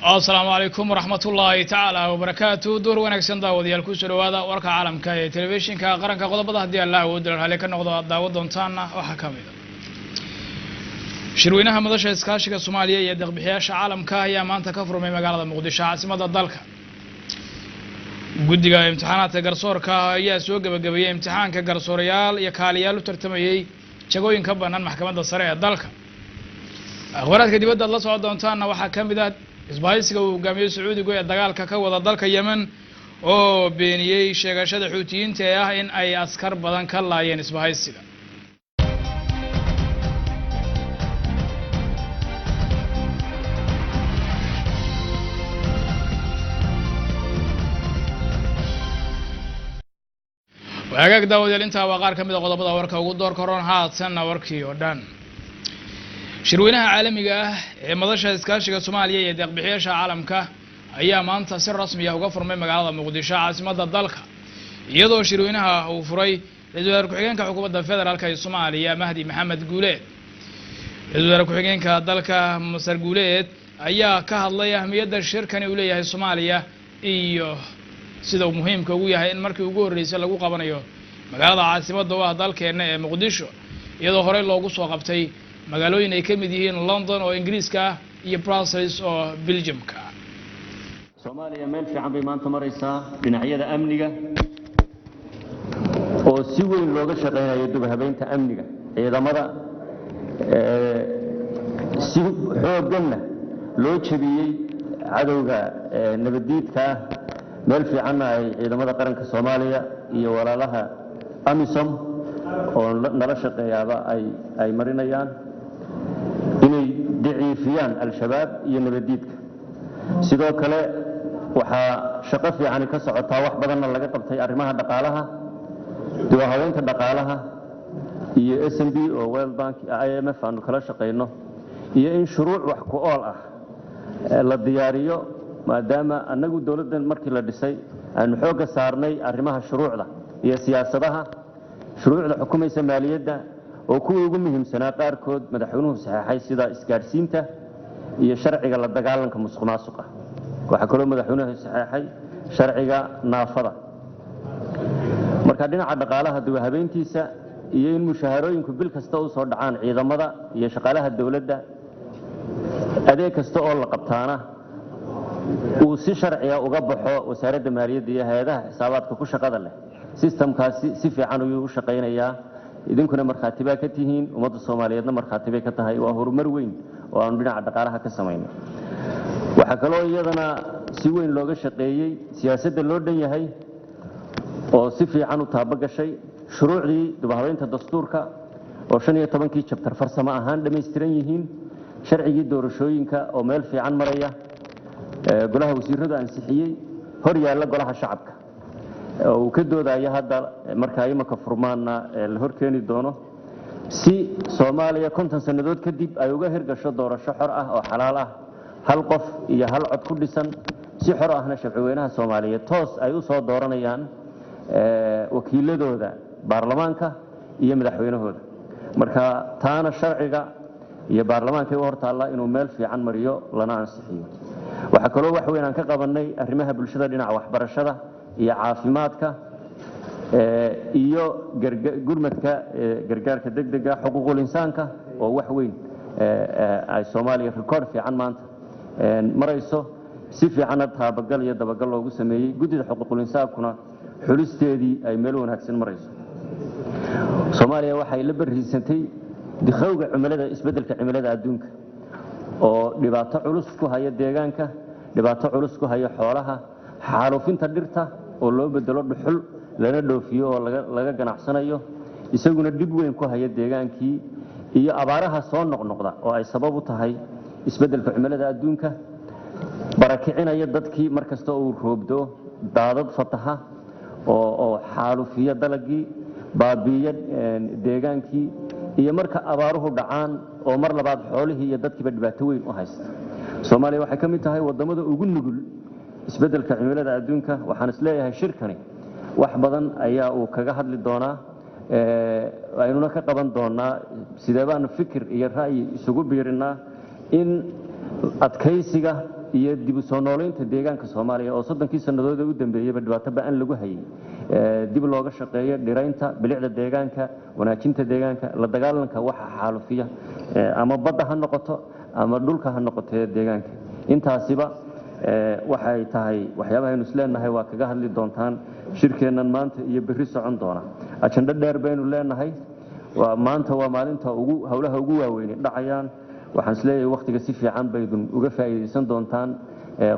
السلام عليكم ورحمة الله تعالى وبركاته دور ونكسن داود يالكوس الوادة وركا عالم كاي تلفزيون كقرن كقضاء بضح دي الله ودر عليك النقضاء داود دونتانا وحكامي شروينها مدرسة إسكاشيكا الصومالية يدق بحياش عالم كاهيا ما أنت كفروا من مقالة مقدشة عاصمة الدلكة قدقا امتحانات قرصور كاهيا سوق بقبية امتحان كقرصوريال يكاليال وترتميي شاقوين كبانا محكمة الصريع الدلكة أخبارات كديبادة الله سعود دونتانا وحكامي ذات isbahaysiga uu hogaamiyey Sacuudiga ee dagaalka ka wada dalka Yemen oo beeniyay sheegashada Xuutiyiinta ee ah in ay askar badan ka laayeen isbahaysiga waagaag daawadayaal intaa waa qaar ka mid ah qodobada warka ugu door koron haadsanna warkii oo dhan shirweynaha caalamiga ah ee madasha iskaashiga Soomaaliya iyo deeq-bixiyaasha caalamka ayaa maanta si rasmi ah uga furmay magaalada Muqdisho caasimadda dalka iyadoo shirweynaha uu furay ra'iisul wasaare ku-xigeenka xukuumadda federaalka ee Soomaaliya Mahdi Maxamed Guuleed ra'iisul wasaare ku-xigeenka dalka Masar Guuleed ayaa ka hadlay ahmiyadda shirkani uu leeyahay Soomaaliya iyo sida uu muhiimka ugu yahay in markii ugu horeysay lagu qabanayo magaalada caasimadda waa dalkeena ee Muqdisho iyadoo hore loogu soo qabtay magaalooyin ay ka mid yihiin London oo Ingiriiska iyo Brussels oo Belgiumka Soomaaliya meel fiican bay maanta maraysaa dhinacyada amniga oo si weyn looga shaqeynayo dib habeynta amniga ciidamada si xoogganna loo jabiyay cadawga nabadiidka meel fiican ay ciidamada qaranka Soomaaliya iyo walaalaha AMISOM oo nala shaqeeyaba ay marinayaan inay daciifiyaan al-shabaab iyo nabadiidka sidoo kale waxa shaqo fiican ka socotaa wax badan laga qabtay arrimaha dhaqaalaha dawaadeynta dhaqaalaha iyo SNB oo World Bank IMF aanu kala shaqeyno iyo in shuruuc wax ku ool ah la diyaariyo maadaama anagu dawladdan markii la dhisay aanu xooga saarnay arrimaha shuruucda iyo siyaasadaha shuruucda xukuumaysa maaliyadda oo kuwa ugu muhiimsanaa qaarkood madaxweynuhu saxeexay sida isgaarsiinta iyo sharciga la dagaalanka musuqmaasuqa waxa kale oo madaxweynuhu saxeexay sharciga naafada marka dhinaca dhaqaalaha dib habeyntiisa iyo in mushaharooyinku bil kasta u soo dhacaan ciidamada iyo shaqaalaha dawladda adeeg kasta oo la qabtaana uu si sharci ah uga baxo wasaaradda maaliyadda iyo hay'adaha xisaabaadka ku shaqada leh systemkaasi si fiican ayuu u shaqeynayaa idinkuna markhaati baa ka tihiin ummadda Soomaaliyeedna markhaati bay ka tahay waa horumar weyn oo aan dhinaca dhaqaalaha ka sameeyno waxa kale oo iyadana si weyn looga shaqeeyay siyaasadda loo dhan yahay oo si fiican u taabagashay shuruucdii dib-u-habeynta dastuurka oo 15kii chapter farsamo ahaan dhameystiran yihiin sharcigii doorashooyinka oo meel fiican maraya golaha wasiiradu ansixiyay hor yaalla golaha shacabka oo ka doodaya hadda marka ay imaka furmaana la horkeeni doono si Soomaaliya 50 sanadood kadib ay uga hirgasho doorasho xor ah oo xalaal ah hal qof iyo hal cod ku dhisan si xor ahna shacabweynaha Soomaaliyeed toos ay u soo dooranayaan wakiiladooda baarlamaanka iyo madaxweynahooda marka taana sharciga iyo baarlamaanka ay hortaala inuu meel fiican mariyo lana ansixiyo waxa kale oo wax weyn aan ka qabanay arrimaha bulshada dhinaca waxbarashada iyo caafimaadka iyo gurmadka gargaarka degdega xuquuqul insaanka oo wax weyn ay Soomaaliya record fiican maanta marayso si fiican taabagal iyo dabagal loogu sameeyay gudida xuquuqul insaankuna xulisteedii ay meel wanaagsan marayso Soomaaliya waxay la bariisantay dikhawga cimilada isbedelka cimilada adduunka oo dhibaato culus ku haya deegaanka dhibaato culus ku haya xoolaha xaalufinta dhirta oo loo bedelo dhuxul lana dhoofiyo oo laga ganacsanayo isaguna dib weyn ku haya deegaankii iyo abaaraha soo noqnoqda oo ay sabab u tahay isbedelka cimilada adduunka barakicinaya dadkii markasta oo roobdo daadad fataha oo xaalufiya dalagii baabiya deegaankii iyo marka abaaruhu dhacaan oo mar labaad xoolihii iyo dadkiiba dhibaato weyn u haysta Soomaaliya waxay ka mid tahay wadamada ugu nugul isbedelka cimilada adduunka waxaan isleeyahay shirkani wax badan ayaa uu kaga hadli doonaa aynuna ka qaban doonaa sidee baan fikir iyo ra'yi isugu biirinaa in adkaysiga iyo dib u soo nooleynta deegaanka Soomaaliya oo 30 sanadood u dambeeyay dhibaato ba'an lagu hayay dib looga shaqeeyo dhiraynta bilicda deegaanka wanaajinta deegaanka la dagaalanka waxa xaalufiya ama badda ha noqoto ama dhulka ha noqoto deegaanka intaasiba waxay tahay waxyaabaha aynu isleenahay waa kaga hadli doontaan shirkeenan maanta iyo berri socon doona ajanda dheer baynu leenahay maanta waa maalinta hawlaha ugu waaweyn dhacayaan waxaan isleeyahay waqtiga si fiican baydun uga faa'iideysan doontaan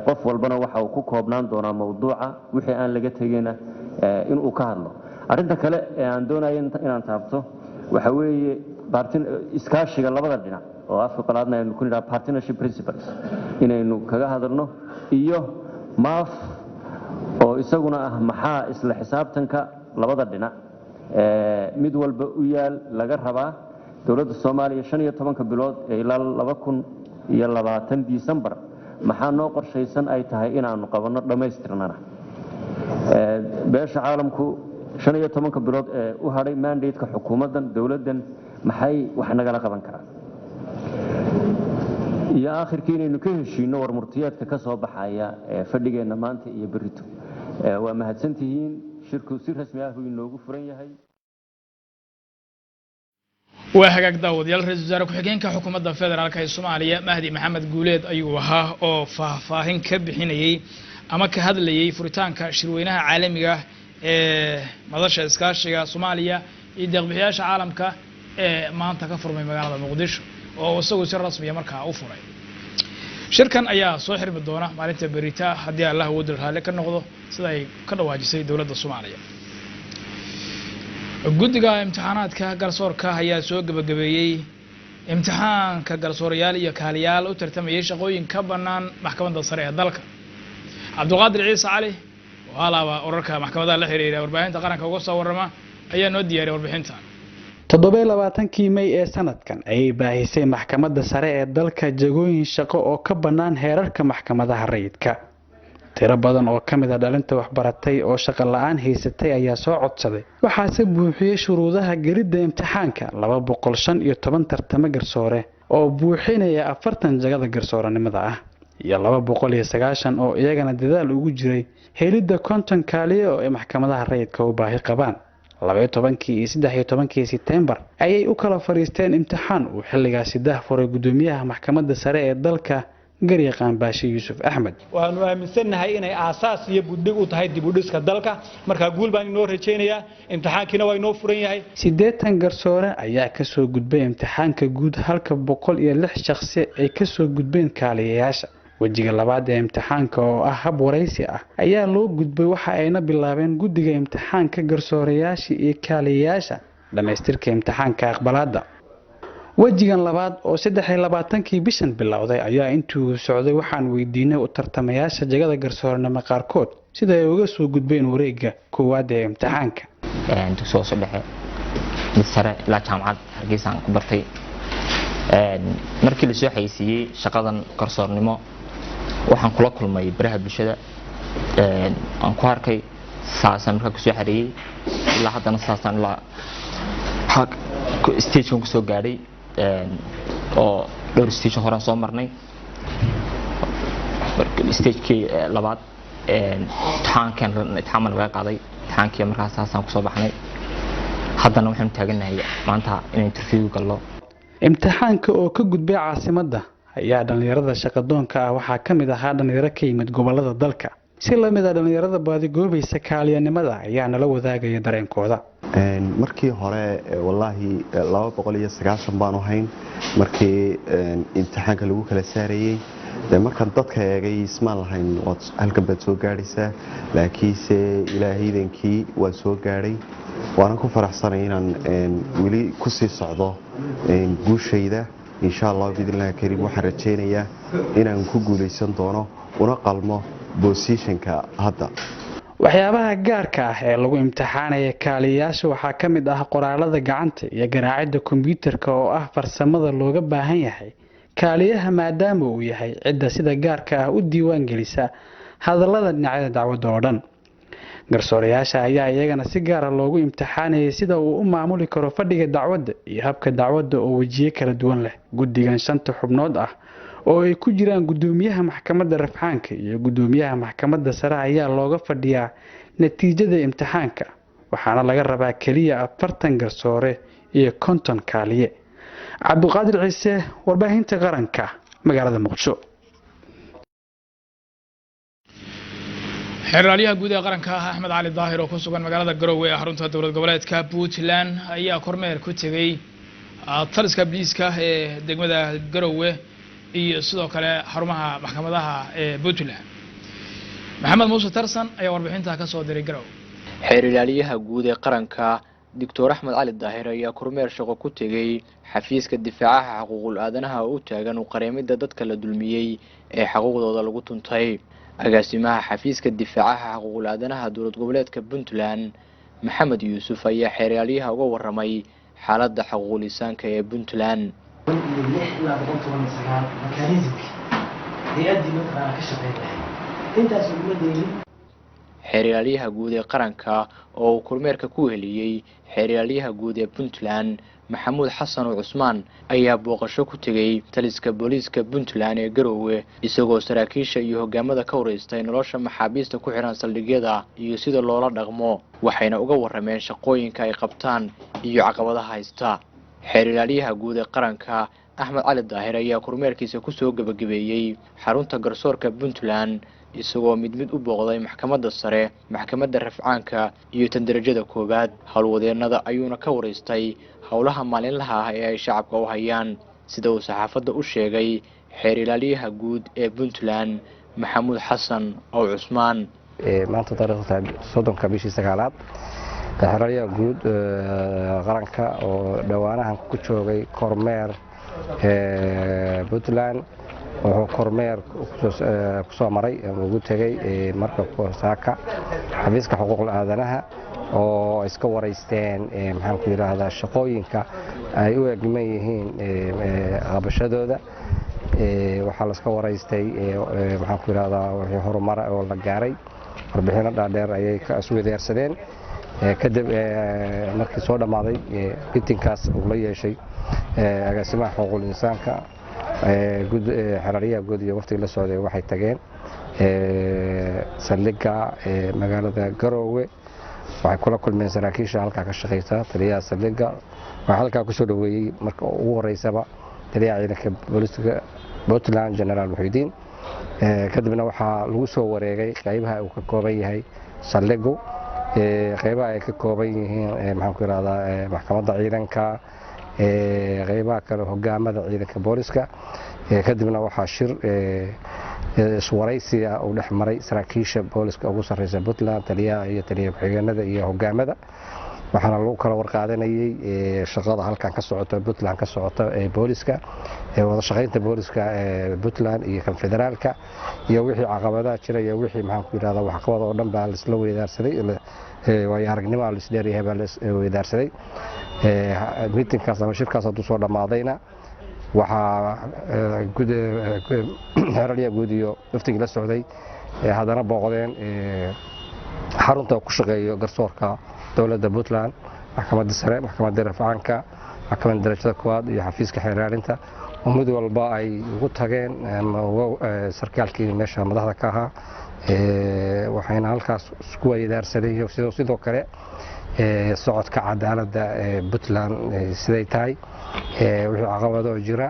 qof walbana waxa uu ku koobnaan doonaa mowduuca wixii aan laga tagayna in uu ka hadlo arinta kale ee aan doonayo inaan taabto waxa weeye iskaashiga labada dhinac oo afka qalaadna aynu ku nidhaa partnership principles inaynu kaga hadalno iyo maaf oo isaguna ah maxaa isla xisaabtanka labada dhinac mid walba u yaal laga rabaa dawladda Soomaaliya 15 bilood ilaa 2020 December maxaa noo qorshaysan ay tahay inaanu qabanno dhameystirnana beesha caalamku 15 bilood u haray mandate-ka xukuumaddan dawladdan maxay wax nagala qaban karaan iyo aakhirkii inaynu ka heshiino war murtiyeedka ka soo baxaya fadhigeena maanta iyo berrito waa mahadsantihiin shirku si rasmi ah inoogu furan yahay waa hagaag daawadayaal ra'iisul wasaare ku-xigeenka xukuumadda federaalka ee Soomaaliya Mahdi Maxamed Guuleed ayuu ahaa oo faahfaahin ka bixinayay ama ka hadlayay furitaanka shirweynaha caalamiga ee madasha iskaashiga Soomaaliya iyo deeq-bixiyaasha caalamka ee maanta ka furmay magaalada Muqdisho oo isagu si rasmi ah markaa u furay shirkan ayaa soo xirmi doona maalinta berita haddii Allah uu diraale ka noqdo sida ay ka dhawaajisay dawladda Soomaaliya guddiga imtixaanaadka garsoorka ayaa soo gabagabeeyay imtixaanka garsoorayaal iyo kaaliyaal u tartamayay shaqooyin ka bannaan maxkamadda sare ee dalka Cabdulqaadir Ciise Cali oo alaaba urarka maxkamadda la xiriira warbaahinta qaranka uga soo warrama ayaa noo diyaariyay warbixintan 27 May ee sanadkan ayay baahisay maxkamadda sare ee dalka jagooyin shaqo oo ka bannaan heerarka maxkamadaha rayidka tiro badan oo kamid ah dhalinta waxbaratay oo shaqo la'aan haysatay ayaa soo codsaday waxaase buuxiyay shuruudaha gelidda imtixaanka 215 tartamo garsoore oo buuxinaya 40 jagada garsooranimada ah iyo 290 oo iyagana dadaal ugu jiray helidda konton kaaliye oo ay maxkamadaha rayidka u baahi qabaan 12 iyo 13 September ayay u kala fariisteen imtixaan uu xilligaasi daahfuray gudoomiyaha maxkamadda sare ee dalka garyaqaan Baashi Yuusuf Axmed waanu aaminsanahay inay aasaas iyo buddig u tahay dib u dhiska dalka marka guul baan inoo rajaynayaa imtixaankiina waa inoo furan yahay 80 garsoore ayaa ka soo gudbay imtixaanka guud halka 106 shakhsi ay ka soo gudbeen kaaliyayaasha wajiga labaad ee imtixaanka oo ah hab waraysi ah ayaa loo gudbay waxa ayna bilaabeen guddiga imtixaanka garsoorayaasha iyo kaaliyayaasha dhameystirka imtixaanka aqbalaadda wajigan labaad oo 23 bishan bilowday ayaa intuu socday waxaan weydiinay u tartamayaasha jagada garsooranimo qaarkood sida ay uga soo gudbeen wareegga koowaad ee imtixaanka soo dhexe mid sare ilaa jaamacad Hargeysa ku bartay markii la soo xaysiiyay shaqadan garsoornimo waxaan kula kulmay baraha bulshada aan ku arkay saasan markaa ku soo xareeyay ilaa haddana saasan la stage-kan ku soo gaadhay oo dhowr stage hore soo marnay stage-kii labaad imtixaan laga qaaday imtixaankii markaas saasan ku soo baxnay haddana waxaan taaganahay maanta in interview gallo imtixaanka oo ka gudbay caasimadda ayaa dhalinyarada shaqadoonka ah waxaa ka mid ahaa dhalinyaro ka yimid gobolada dalka si la mid ah dhalinyarada baadigoobaysa kaaliyanimada ayaa nala wadaagaya dareenkooda markii hore wallaahi 290 baan ahayn markii imtixaanka lagu kala saarayay markaan dadka eegay ismaan lahayn halkan baad soo gaadhaysaa laakiinse ilaahaydankii waan soo gaadhay waana ku faraxsanay inaan weli ku sii socdo guushayda insha Allah bidillah kariim waxaan rajaynayaa inaan ku guuleysan doono una qalmo positionka hadda waxyaabaha gaarka ah ee lagu imtixaanaya kaaliyayaasha waxaa ka mid ah qoraalada gacanta iyo garaacidda kombiyuutarka oo ah farsamada looga baahan yahay kaaliyaha maadaama uu yahay cidda sida gaarka ah u diiwaan gelisa hadallada dhinacyada dacwadda oo dhan garsoorayaasha ayaa iyagana si gaar ah loogu imtixaanayay sida uu u maamuli karo fadhiga dacwadda iyo habka dacwadda oo wajiye kala duwan leh guddigan 5 xubnood ah oo ay ku jiraan gudoomiyaha maxkamadda rafcaanka iyo gudoomiyaha maxkamadda sare ayaa looga fadhiyaa natiijada imtixaanka waxaana laga rabaa keliya 40 garsoore iyo 50 kaaliye. cabduqaadir ciise warbaahinta qaranka magaalada muqdisho. xeraalyaha guud ee qaranka Axmed Cali Daahir oo ku sugan magaalada Garowe ee xarunta dowlad goboleedka Puntland ayaa kormeer ku tagay taliska booliiska ee degmada Garowe iyo sidoo kale xarumaha maxkamadaha ee Puntland. Maxamed Muuse Tarsan ayaa warbixinta ka soo diray Garowe. xeraalyaha guud ee qaranka Dr. Axmed Cali Daahir ayaa kormeer shaqo ku tagay xafiiska difaacaha xuquuqul aadanaha oo u taagan u qareemida dadka la dulmiyay ee xuquuqdooda lagu tuntay. agaasimaha xafiiska difaacaha xuquuqul aadanaha dowlad goboleedka Puntland Maxamed Yuusuf ayaa xeraalyaha uga waramay xaaladda xuquuqul insaanka ee Puntland. xeraalyaha guud ee qaranka oo uu kormeerka ku heliyay xeraalyaha guud ee Puntland Maxamuud Xasan Cusmaan ayaa booqasho ku tagay taliska booliiska Puntland ee Garowe isagoo saraakiisha iyo hogaamada ka wareystay nolosha maxaabiista ku xiran saldhigyada iyo sida loola dhaqmo waxayna uga warameen shaqooyinka ay qabtaan iyo caqabadaha haysta. xeraalyaha guud ee qaranka Axmed Cali Daahir ayaa kormeerkiisa ku soo gabagabeeyay xarunta garsoorka Puntland isagoo mid u booqday maxkamadda sare maxkamadda rafcaanka iyo tan darajada koobaad howlwadeenada ayuuna ka wareystay howlaha maalinlaha ah ee ay shacabka u hayaan sida uu saxaafadda u sheegay xeraalyaha guud ee Puntland Maxamuud Xasan Cusmaan. maanta taariikhda 30 bishii 9aad xeraalyaha guud qaranka oo dhawaanahan ku joogay kormeer Puntland wuxuu kormeer ku soo maray ugu tagay marka saaka xafiiska xuquuqul aadanaha oo iska wareysteen maxaan ku yiraahdaa shaqooyinka ay u egman yihiin qabashadooda waxaa la iska wareystay maxaan ku yiraahdaa wixii horumar oo la gaaray warbixino dhaadheer ayay ka isweydaarsadeen kadib markii soo dhamaaday miitinkaas uu la yeeshay agaasimaha xuquuqul insaanka xeraalyaha guud iyo waqtiga la socday waxay tageen saldhigga magaalada Garowe waxay kula kulmeen saraakiisha halka ka shaqeysa taliyaha saldhigga waxa halka ku soo dhaweeyay marka ugu horeysaba taliyaha ciidanka booliiska Puntland General Muhidiin kadibna waxaa lagu soo wareegay qaybaha uu ka kooban yahay saldhiggu qaybaha ay ka kooban yihiin maxaan ku yiraahdaa maxkamadda ciidanka qaybaha kale hogaamada ciidanka booliska kadibna waxaa shir iswaraysi ah oo dhex maray saraakiisha booliska ugu sareysa Puntland taliyaha iyo taliyaha xigeenada iyo hogaamada waxaana lagu kala warqaadanayay shaqada halkan ka socota Puntland ka socota ee booliska wada shaqeynta booliska Puntland iyo kan federaalka iyo wixii caqabadaha jira iyo wixii maxaan ku yiraahdaa wax qabad oo dhan baa la isla weydaarsaday way aragnimo la isleeyahay baa la weydaarsaday miitinkaas ama shirkaas haduu soo dhamaadayna waxaa xeraalyaha guud iyo waftigii la socday haddana booqdeen xarunta ku shaqeeyo garsoorka dowladda Puntland maxkamadda sare maxkamadda rafcaanka maxkamadda darajada koowaad iyo xafiiska xeraalinta oo mid walba ay ugu tageen sarkaalkii meesha madaxda ka ahaa waxayna halkaas isku weydaarsaday sidoo kale socodka cadaaladda Puntland siday tahay wixii caqabado jira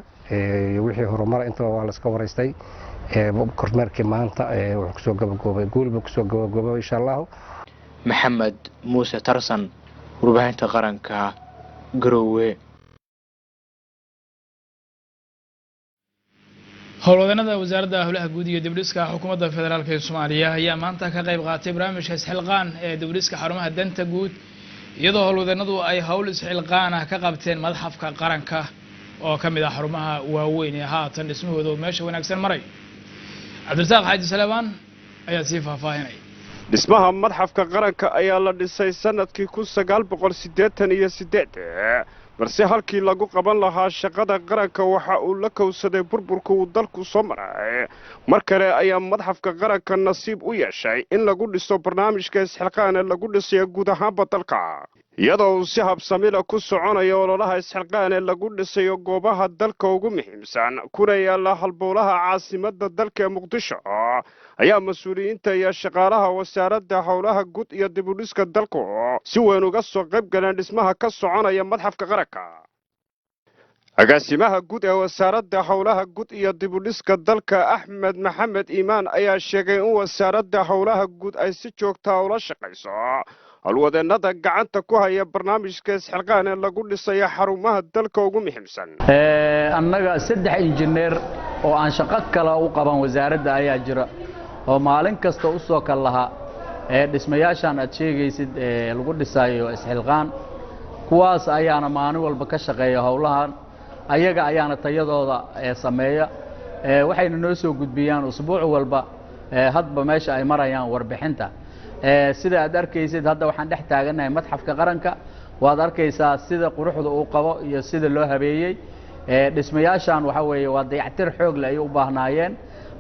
wixii horumar inta waa la iska wareystay kormeerkii maanta wuxuu ku soo gabagaboobay guulba ku soo gabagaboobay insha Allah. Maxamed Muuse Tarsan warbaahinta qaranka Garowe. howlwadeennada wasaaradda howlaha guud iyo dibdhiska xukuumadda federaalka ee Soomaaliya ayaa maanta ka qayb qaatay barnaamijka isxilqaan ee dibdhiska xarumaha danta guud iyadoo howlwadeennadu ay hawl isxilqaan ah ka qabteen madaxafka qaranka oo ka mid ah xarumaha waaweyn ee haatan dhismahooda meesha wanaagsan maray. Cabdirasaaq Xaaji Salebaan ayaa sii faahfaahinay. dhismaha madxafka qaranka ayaa la dhisay sanadkii 1988 balse halkii lagu qaban lahaa shaqada qaranka waxa uu la kowsaday burburka uu dalku soo maray mar kale ayaa madxafka qaranka nasiib u yeeshay in lagu dhiso barnaamijka isxilqaan lagu dhisay guud ahaanba dalka iyadoo uu si habsamila ku soconayo ololaha isxilqaan ee lagu dhisayo goobaha dalka ugu muhiimsan kuna yaala halbowlaha caasimadda dalka ee muqdisho ayaa mas-uuliyiinta iyo shaqaalaha wasaaradda howlaha guud iyo dib u dhiska dalku si weyn uga soo qayb galeen dhismaha ka soconaya madxafka qaranka. agaasimaha guud ee wasaaradda howlaha guud iyo dib u dhiska dalka Axmed Maxamed Iimaan ayaa sheegay in wasaaradda howlaha guud ay si joogto ah ula shaqayso howlwadeennada gacanta ku haya barnaamijka isxilqaan ee lagu dhisayo xarumaha dalka ugu muhiimsan. annaga 3 injineer oo aan shaqo kale u qaban wasaaradda ayaa jira oo maalin kasta u soo kala laha dhismayaashan aad sheegaysid lagu dhisayo isxilqaan kuwaas ayaana maalin walba ka shaqeeya howlahan ayaga ayaana tayadooda sameeya waxayna noo soo gudbiyaan usbuuc walba hadba meesha ay marayaan warbixinta sida aad arkaysid hadda waxaan dhex taaganahay madxafka qaranka waad arkaysaa sida quruxda uu qabo iyo sida loo habeeyay dhismayaashan waxa weeye waa dayactir xoog leh ay u baahnaayeen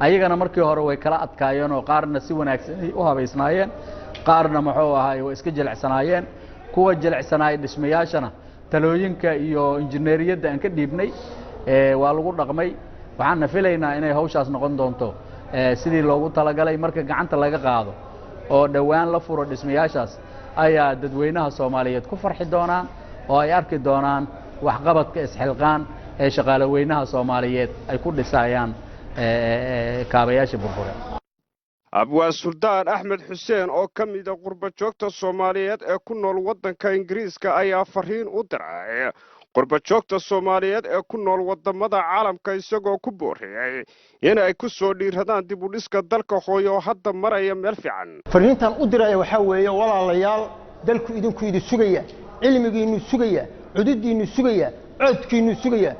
ayagana markii hore way kala adkaayeen oo qaarna si wanaagsan u habeysnaayeen qaarna muxuu ahaay way iska jilicsanaayeen kuwa jilicsanaay dhismayaashana talooyinka iyo injineeriyadda aan ka dhiibnay waa lagu dhaqmay waxaan filaynaa inay hawshaas noqon doonto sidii loogu talagalay marka gacanta laga qaado oo dhawaan la furo dhismayaashaas ayaa dadweynaha Soomaaliyeed ku farxi doonaan oo ay arki doonaan waxqabadka isxilqaan ee shaqaaleynaha Soomaaliyeed ay ku dhisayaan kaabayaasha burbura. abwaa Suldaan Axmed Xuseen oo ka mid ah qurba joogta Soomaaliyeed ee ku nool waddanka Ingiriiska ayaa fariin u diray qurba joogta Soomaaliyeed ee ku nool wadamada caalamka isagoo ku booriyay in ay ku soo dhiiradaan dib u dhiska dalka hooyo hadda maraya meel fiican. fariintan u diray waxa weeye walaalayaal dalku idinku sugaya cilmigiinu sugaya cududiinu sugaya codkiinu sugaya